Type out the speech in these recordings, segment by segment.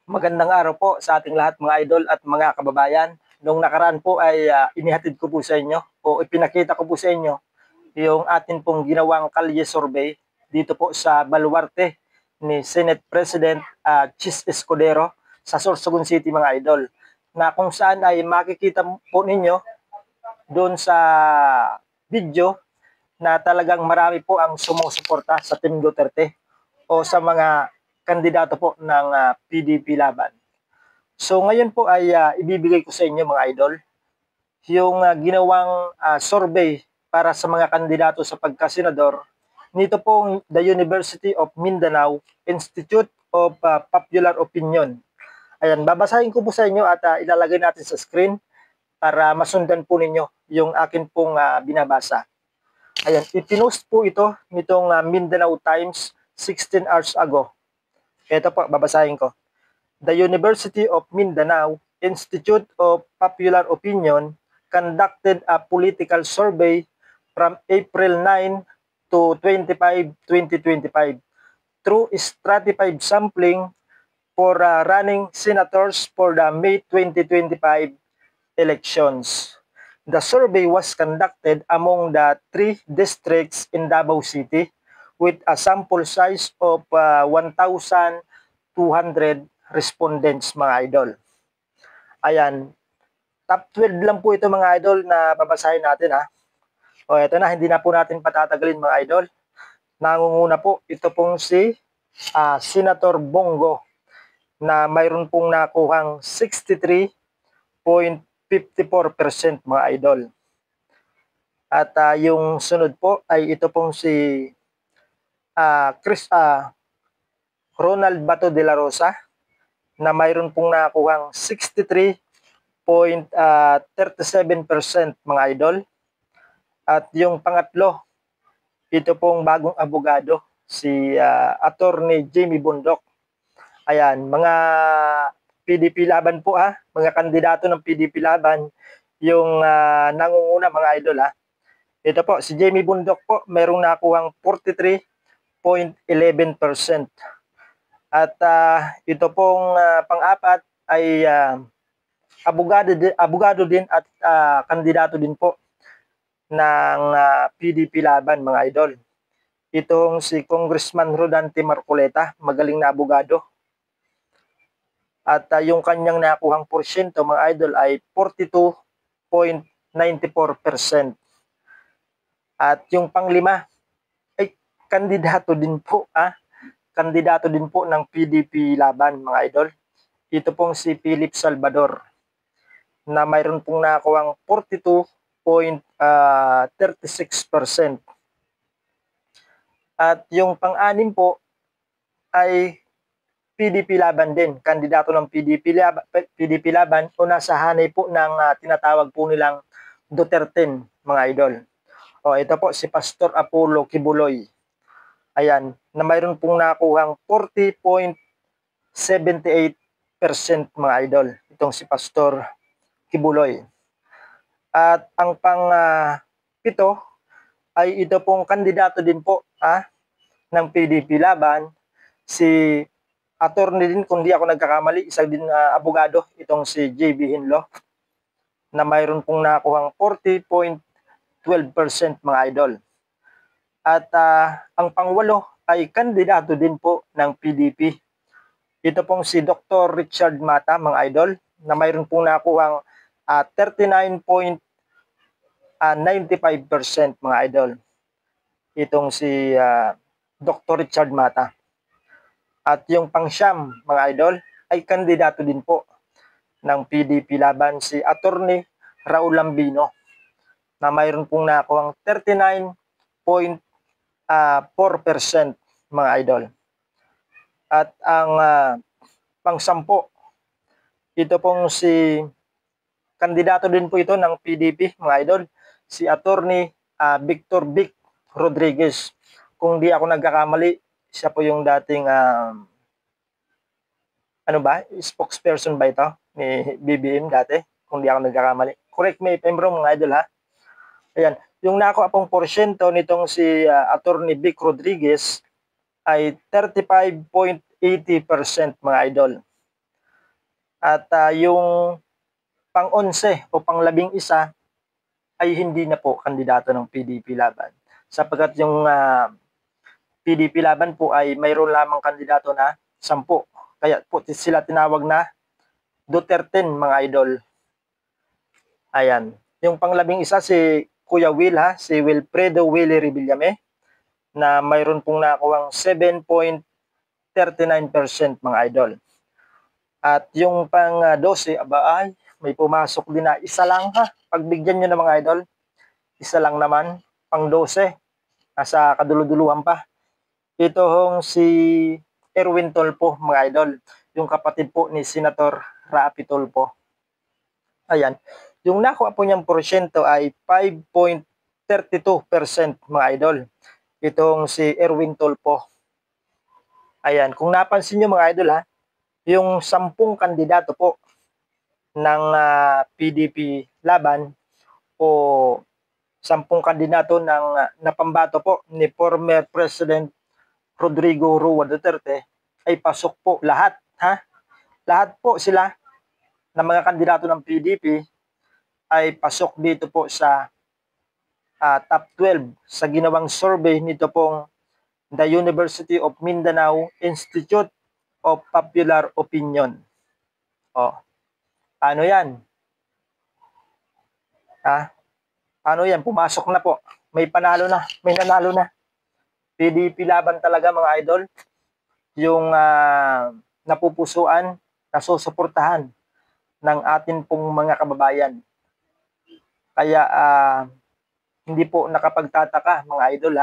Magandang araw po sa ating lahat mga idol at mga kababayan. Nung nakaraan po ay inihatid ko po sa inyo o ipinakita ko po sa inyo yung atin pong ginawang kalye survey dito po sa Baluarte ni Senate President Chis Escudero sa Sorsogon City mga idol. Na kung saan ay makikita po ninyo doon sa video na talagang marami po ang sumusuporta sa Team Duterte o sa mga kandidato po ng PDP Laban. So ngayon po ay ibibigay ko sa inyo mga idol yung ginawang survey para sa mga kandidato sa pagkasenador nito pong the University of Mindanao Institute of Popular Opinion. Ayan, babasahin ko po sa inyo at ilalagay natin sa screen para masundan po ninyo yung akin pong binabasa. Ayan, ipinost po ito nitong Mindanao Times 16 hours ago. Ito po, babasahin ko. The University of Mindanao Institute of Popular Opinion conducted a political survey from April 9 to 25, 2025 through stratified sampling for running senators for the May 2025 elections. The survey was conducted among the 3 districts in Davao City with a sample size of 1,200 respondents mga idol. Ayan, top 12 lang po ito mga idol na babasahin natin ha. O ito na, hindi na po natin patatagalin mga idol. Nangunguna po, ito pong si Senator Bongo na mayroon pong nakuhang 63.54% mga idol. At yung sunod po ay ito pong si Ronald Bato de la Rosa na mayroon pong nakuhang 63.37% mga idol. At yung pangatlo, ito pong bagong abogado, si Attorney Jamie Bundok. Ayan, mga PDP Laban po mga kandidato ng PDP Laban, yung nangunguna mga idol Ito po, si Jamie Bundok po, mayroong nakuhang 43.11%. At ito pong pang-apat ay abogado din at kandidato din po ng PDP Laban mga idol. Itong si Congressman Rodante Marcoleta, magaling na abogado. At yung kanyang nakuhang porsyento mga idol ay 42.94%. At yung panglima ay kandidato din po kandidato din po ng PDP Laban mga idol. Ito pong si Philip Salvador na mayroon pong nakuhang 42.36%. At yung pang-anim po ay PDP Laban din, kandidato ng PDP Laban o nasa hanay po ng tinatawag po nilang Duterte mga idol. O ito po si Pastor Apollo Kibuloy. Ayan, na mayroon pong nakuhang 40.78% mga idol. Itong si Pastor Kibuloy. At ang pang-pito ay ito pong kandidato din po ng PDP Laban, si attorney din, kung di ako nagkakamali, isang din abogado, itong si JB Hinlo, na mayroon pong nakuhang 40.12% mga idol. At ang pangwalo ay kandidato din po ng PDP. Ito pong si Dr. Richard Mata mga idol, na mayroon pong nakuhang 39.95% mga idol. Itong si Dr. Richard Mata. At yung pangsyam mga idol ay kandidato din po ng PDP Laban, si Attorney Raul Lambino, na mayroon pong nakuhang 39.4% mga idol. At ang pangsampo, ito pong si kandidato din po ito ng PDP mga idol, si Attorney Victor Vic Rodriguez. Kung di ako nagkakamali, siya po yung dating spokesperson ba ito ni BBM dati, kung di ako nagkakamali. Correct me if I'm wrong mga idol Ayan, yung nakuha pong porsyento nitong si Attorney Vic Rodriguez ay 35.80% mga idol. At yung pang-11 o pang-11 ay hindi na po kandidato ng PDP Laban. Sapagkat yung PDP Laban po ay mayroon lamang kandidato na 10. Kaya po sila tinawag na Duterte, mga idol. Ayan. Yung pang-11 si Kuya Will, si Wilfredo Willie Revillame, na mayroon pong nakuwang 7.39%, mga idol. At yung pang-12, aba ay may pumasok din na isa lang, pagbigyan nyo na, mga idol. Isa lang naman, pang-12. Nasa kaduluduluhan pa. Ito hong si Erwin Tolpo, mga idol. Yung kapatid po ni Senator Rapi Tolpo. Ayan. Yung nakuha po niyang porsyento ay 5.32%, mga idol. Itong si Erwin Tolpo. Ayan. Kung napansin nyo, mga idol, yung 10 kandidato po ng PDP Laban o 10 kandidato ng napambato po ni former President Rodrigo Roa Duterte ay pasok po lahat. Lahat po sila ng mga kandidato ng PDP ay pasok dito po sa top 12 sa ginawang survey nito pong the University of Mindanao Institute of Popular Opinion. Ano yan? Ano yan? Pumasok na po. May panalo na. May nanalo na. PDP Laban talaga, mga idol. Yung napupusuan, nasusuportahan ng atin pong mga kababayan. Kaya hindi po nakapagtataka, mga idol,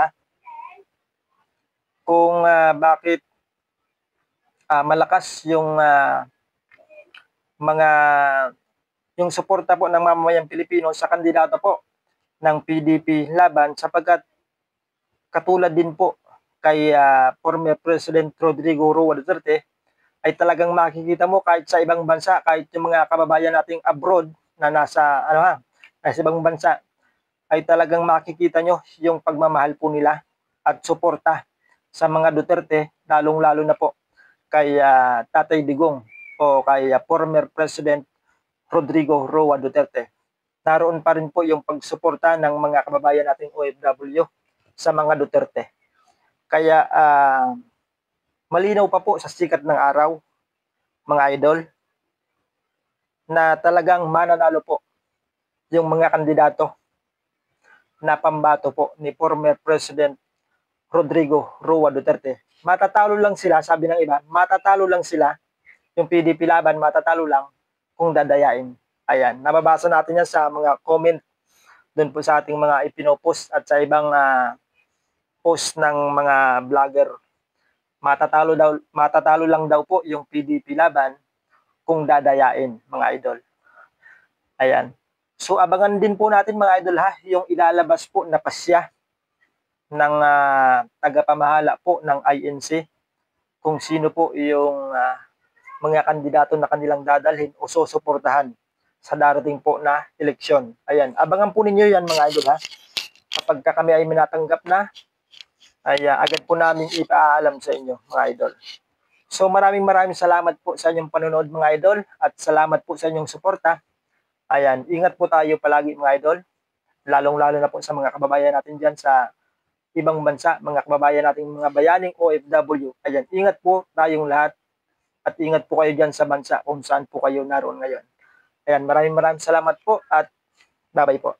kung bakit malakas yung yung suporta po ng mamamayang Pilipino sa kandidato po ng PDP Laban, sapagkat katulad din po kay former President Rodrigo Roa Duterte ay talagang makikita mo kahit sa ibang bansa, kahit yung mga kababayan nating abroad na nasa nasa ibang bansa, ay talagang makikita nyo yung pagmamahal po nila at suporta sa mga Duterte, lalong-lalo na po kay Tatay Digong o kay former President Rodrigo Roa Duterte. Naroon pa rin po yung pagsuporta ng mga kababayan nating OFW sa mga Duterte. Kaya malinaw pa po sa sikat ng araw, mga idol, na talagang mananalo po yung mga kandidato na pambato po ni former President Rodrigo Roa Duterte. Matatalo lang sila, sabi ng iba, matatalo lang sila, yung PDP Laban, matatalo lang kung dadayain. Ayan, nababasa natin yan sa mga comment doon po sa ating mga ipinopost at sa ibang post ng mga vlogger. Matatalo lang daw po yung PDP Laban kung dadayain, mga idol. Ayan. So abangan din po natin, mga idol, yung ilalabas po na pasya ng tagapamahala po ng INC, kung sino po yung mga kandidato na kanilang dadalhin o susuportahan sa darating po na eleksyon. Ayan, abangan po ninyo yan, mga idol, kapag kami ay minatanggap na, ay agad po namin ipaalam sa inyo, mga idol. So maraming salamat po sa inyong panonood, mga idol, at salamat po sa inyong suporta. Ayan, ingat po tayo palagi, mga idol, lalong-lalo na po sa mga kababayan natin dyan sa ibang bansa, mga kababayan nating mga bayaning OFW. Ayan, ingat po tayong lahat at ingat po kayo dyan sa bansa kung saan po kayo naroon ngayon. Ayan, maraming salamat po at bye-bye po.